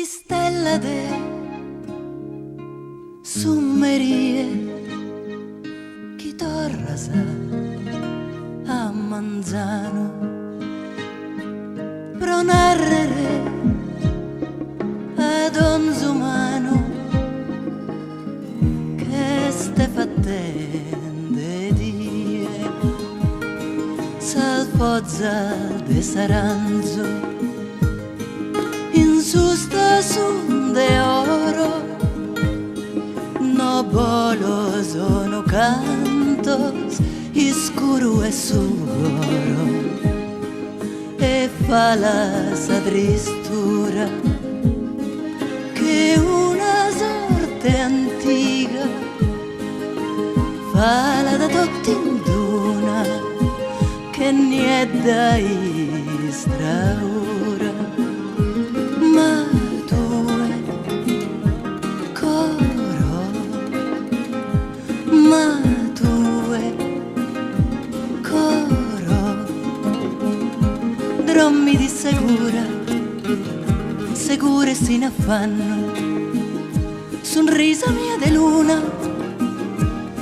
Stella de summerie chi torrasa a Manzano pro narrere ad Onzumano che ste fattende die salpozza de Saranzo in susta de oro no bolo sono cantos iscuro e sugoro e fa la sadristura che una sorte antica fa la da tutti in duna che niente da istraura. Ma tu è coro, ma tu è coro, drommi di sicura e sin affanno, sonrisa mia de luna,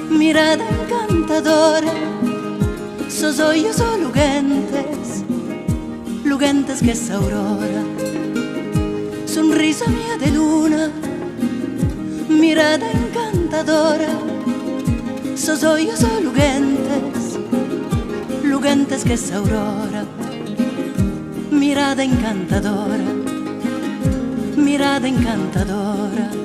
mirada encantadora, so io so lugentes che s'aurora. Sonrisa mia de luna, mirada encantadora, so io so lugentes que es aurora. Mirada encantadora, mirada encantadora.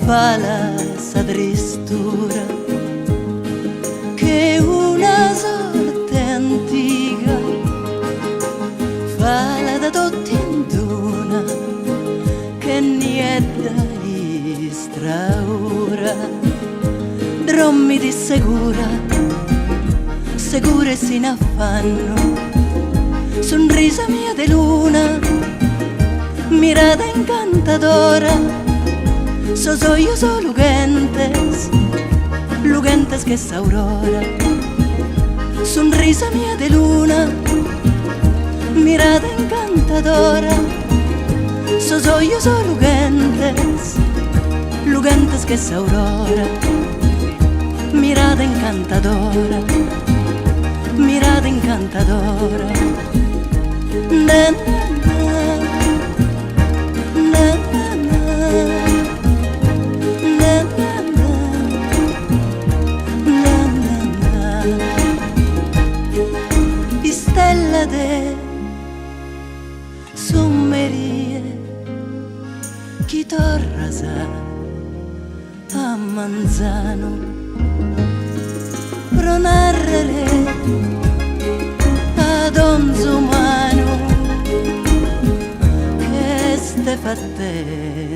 Fa la sadristura che una sorte antica fa la da tutti in duna che niente istraura. Drommi di sicura e sin affanno, sonrisa mia de luna, mirada encantadora. So io so lugentes que es aurora. Sonrisa mia de luna, mirada encantadora. So io so lugentes que es aurora. Mirada encantadora, mirada encantadora. Na, na, na, na, na. Stella de summerie chi torrasa a Manzano pro narrere ad Onzumano che ste fatte